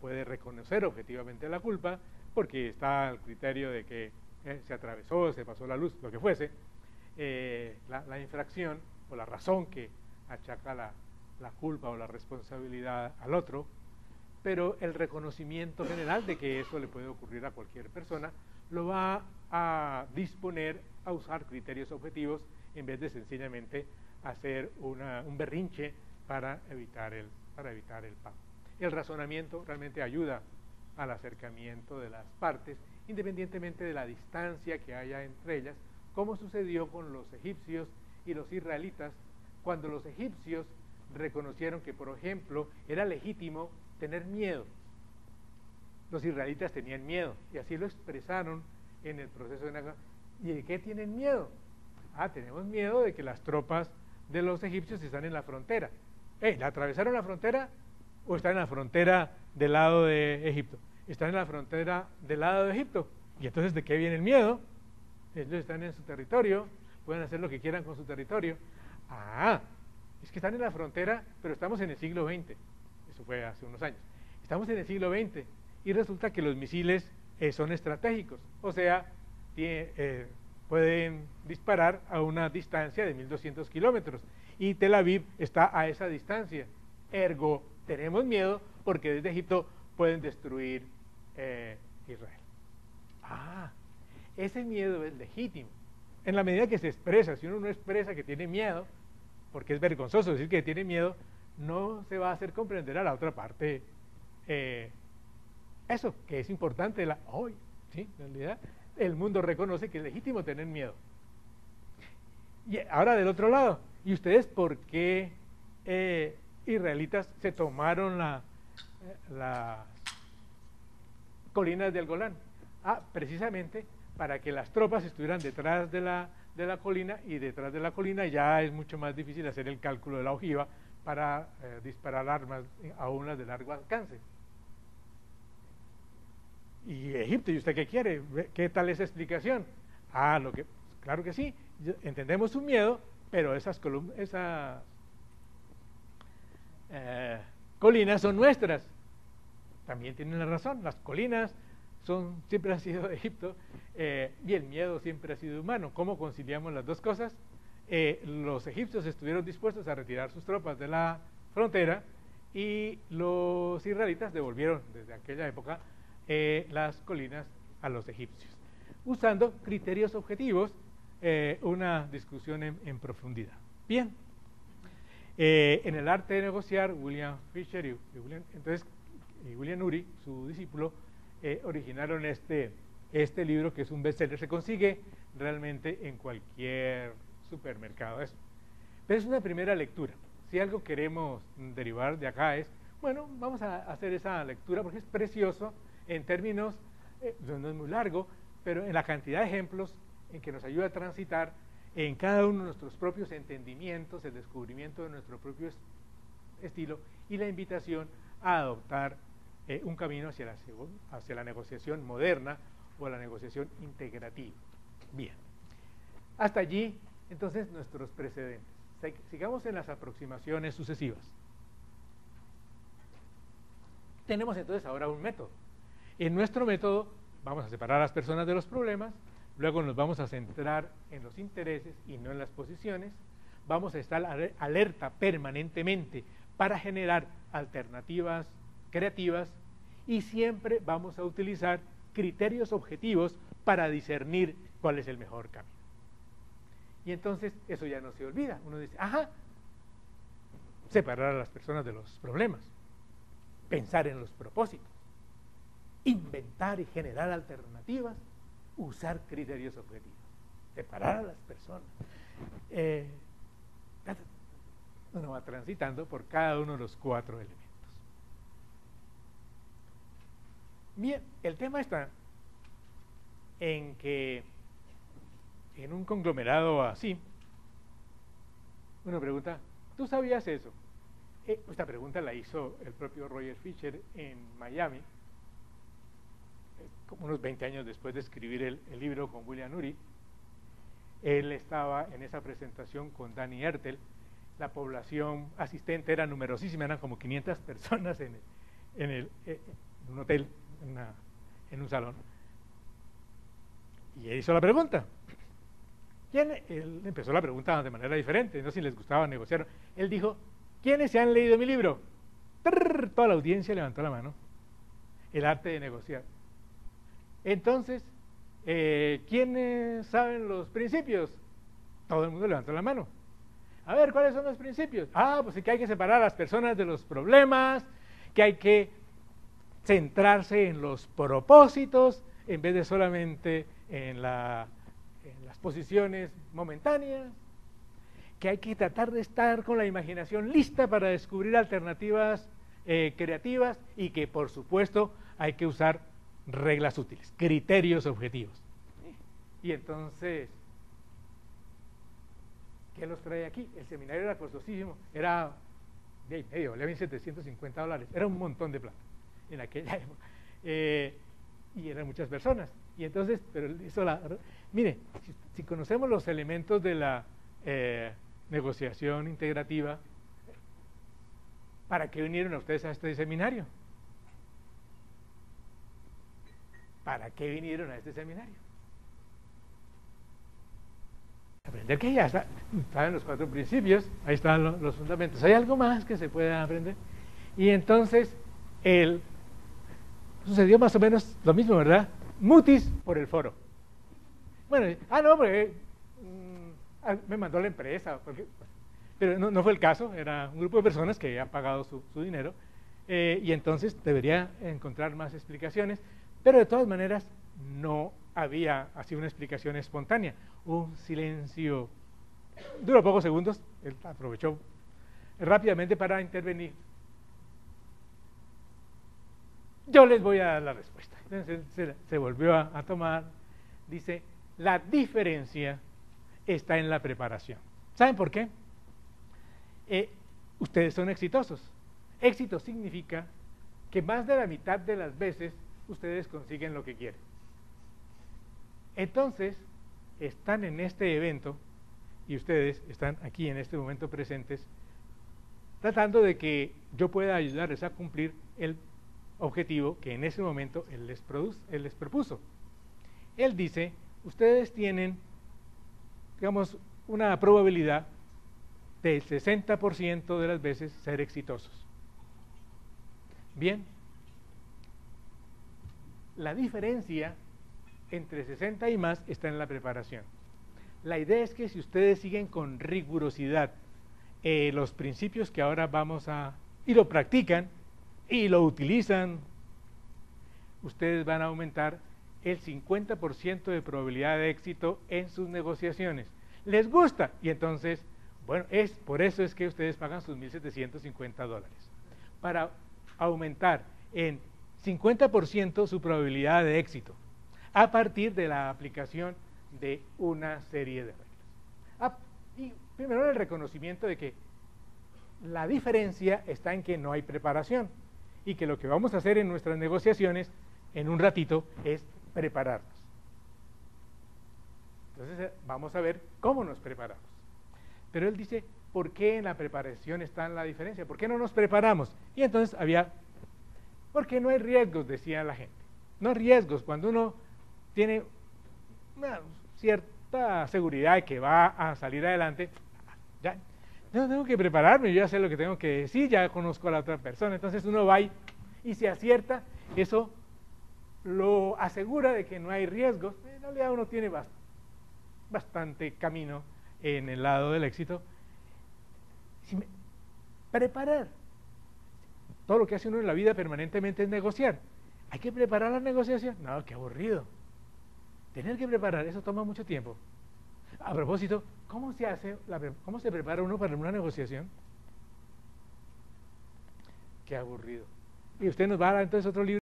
puede reconocer objetivamente la culpa, porque está el criterio de que se atravesó, se pasó la luz, lo que fuese, la infracción o la razón que achaca la culpa o la responsabilidad al otro, pero el reconocimiento general de que eso le puede ocurrir a cualquier persona lo va a disponer a usar criterios objetivos en vez de sencillamente hacer un berrinche para evitar el pago. El razonamiento realmente ayuda al acercamiento de las partes, independientemente de la distancia que haya entre ellas, como sucedió con los egipcios y los israelitas, cuando los egipcios reconocieron que, por ejemplo, era legítimo tener miedo. Los israelitas tenían miedo, y así lo expresaron en el proceso de negociación. ¿Y de qué tienen miedo? Tenemos miedo de que las tropas de los egipcios están en la frontera. ¿La atravesaron la frontera o están en la frontera del lado de Egipto? Están en la frontera del lado de Egipto. ¿Y entonces de qué viene el miedo? Ellos están en su territorio, pueden hacer lo que quieran con su territorio. Es que están en la frontera, pero estamos en el siglo XX. Eso fue hace unos años. Estamos en el siglo XX y resulta que los misiles son estratégicos, o sea, pueden disparar a una distancia de 1200 kilómetros y Tel Aviv está a esa distancia. Ergo, tenemos miedo porque desde Egipto pueden destruir Israel. Ese miedo es legítimo en la medida que se expresa. Si uno no expresa que tiene miedo, porque es vergonzoso decir que tiene miedo, no se va a hacer comprender a la otra parte eso, que es importante. ¿Sí? En realidad, el mundo reconoce que es legítimo tener miedo. Y ahora del otro lado, ¿y ustedes por qué israelitas se tomaron las colinas del Golán? Precisamente para que las tropas estuvieran detrás de la colina, y detrás de la colina ya es mucho más difícil hacer el cálculo de la ojiva para disparar armas a unas de largo alcance. Y Egipto, ¿y usted qué quiere? ¿Qué tal esa explicación? Claro que sí, entendemos su miedo, pero esas colinas son nuestras. También tienen la razón, las colinas siempre han sido de Egipto, y el miedo siempre ha sido humano. ¿Cómo conciliamos las dos cosas? Los egipcios estuvieron dispuestos a retirar sus tropas de la frontera y los israelitas devolvieron desde aquella época las colinas a los egipcios, usando criterios objetivos, una discusión en profundidad. Bien, en el arte de negociar, William Fisher y William Ury, su discípulo, originaron este libro, que es un bestseller. Se consigue realmente en cualquier supermercado. Pero es una primera lectura. Si algo queremos derivar de acá es, bueno, vamos a hacer esa lectura porque es precioso en términos, no es muy largo, pero en la cantidad de ejemplos en que nos ayuda a transitar en cada uno de nuestros propios entendimientos, el descubrimiento de nuestro propio estilo y la invitación a adoptar un camino hacia la negociación moderna o la negociación integrativa. Bien, hasta allí entonces nuestros precedentes. Sigamos en las aproximaciones sucesivas. Tenemos entonces ahora un método. En nuestro método vamos a separar a las personas de los problemas, luego nos vamos a centrar en los intereses y no en las posiciones, vamos a estar alerta permanentemente para generar alternativas creativas y siempre vamos a utilizar criterios objetivos para discernir cuál es el mejor camino. Y entonces eso ya no se olvida. Uno dice, separar a las personas de los problemas, pensar en los propósitos, inventar y generar alternativas, usar criterios objetivos, separar a las personas. Uno va transitando por cada uno de los 4 elementos. Bien, el tema está en que en un conglomerado así, uno pregunta, ¿tú sabías eso? Esta pregunta la hizo el propio Roger Fisher en Miami, como unos 20 años después de escribir el libro con William Ury. Él estaba en esa presentación con Danny Ertel. La población asistente era numerosísima, eran como 500 personas un hotel, en un salón, y él hizo la pregunta. Él empezó la pregunta de manera diferente, no sé si les gustaba negociar. Él dijo, ¿quiénes se han leído mi libro? Toda la audiencia levantó la mano. El arte de negociar. Entonces, ¿quiénes saben los principios? Todo el mundo levantó la mano. A ver, ¿cuáles son los principios? Pues sí, que hay que separar a las personas de los problemas, que hay que centrarse en los propósitos en vez de solamente en las posiciones momentáneas, que hay que tratar de estar con la imaginación lista para descubrir alternativas creativas y que por supuesto hay que usar reglas útiles, criterios objetivos. Y entonces, ¿qué los trae aquí? El seminario era costosísimo, era de medio, valía $1,750, era un montón de plata en aquella época, y eran muchas personas. Y entonces, pero hizo mire, si conocemos los elementos de la negociación integrativa, ¿para qué vinieron ustedes a este seminario? ¿Para qué vinieron a este seminario? Aprender que ya saben los 4 principios, ahí están los fundamentos. ¿Hay algo más que se pueda aprender? Y entonces, sucedió más o menos lo mismo, ¿verdad? Mutis por el foro. Bueno, no, porque me mandó la empresa, pero no fue el caso, era un grupo de personas que había pagado su dinero, y entonces debería encontrar más explicaciones, pero de todas maneras no había así una explicación espontánea, un silencio, duró pocos segundos, él aprovechó rápidamente para intervenir. Yo les voy a dar la respuesta. Entonces se volvió a tomar, dice, la diferencia está en la preparación. ¿Saben por qué? Ustedes son exitosos. Éxito significa que más de la mitad de las veces ustedes consiguen lo que quieren. Entonces, están en este evento y ustedes están aquí en este momento presentes tratando de que yo pueda ayudarles a cumplir el objetivo que en ese momento él les propuso. Él dice, ustedes tienen, digamos, una probabilidad del 60% de las veces ser exitosos. Bien, la diferencia entre 60 y más está en la preparación. La idea es que si ustedes siguen con rigurosidad los principios que ahora vamos a, y lo practican, y lo utilizan, ustedes van a aumentar el 50% de probabilidad de éxito en sus negociaciones. ¿Les gusta? Y entonces, bueno, por eso es que ustedes pagan sus $1,750, para aumentar en 50% su probabilidad de éxito, a partir de la aplicación de una serie de reglas. Y primero el reconocimiento de que la diferencia está en que no hay preparación, y que lo que vamos a hacer en nuestras negociaciones en un ratito es prepararnos. Entonces vamos a ver cómo nos preparamos. Pero él dice, ¿por qué en la preparación está la diferencia? ¿Por qué no nos preparamos? Y entonces porque no hay riesgos, decía la gente. No hay riesgos cuando uno tiene una cierta seguridad de que va a salir adelante. Ya no tengo que prepararme, yo ya sé lo que tengo que decir, ya conozco a la otra persona. Entonces uno va y se acierta, eso lo asegura de que no hay riesgos. En realidad uno tiene bastante camino en el lado del éxito. Preparar. Todo lo que hace uno en la vida permanentemente es negociar. ¿Hay que preparar la negociación? No, qué aburrido. Tener que preparar, eso toma mucho tiempo. A propósito, ¿cómo se prepara uno para una negociación? Qué aburrido. Y usted nos va a dar entonces otro libro.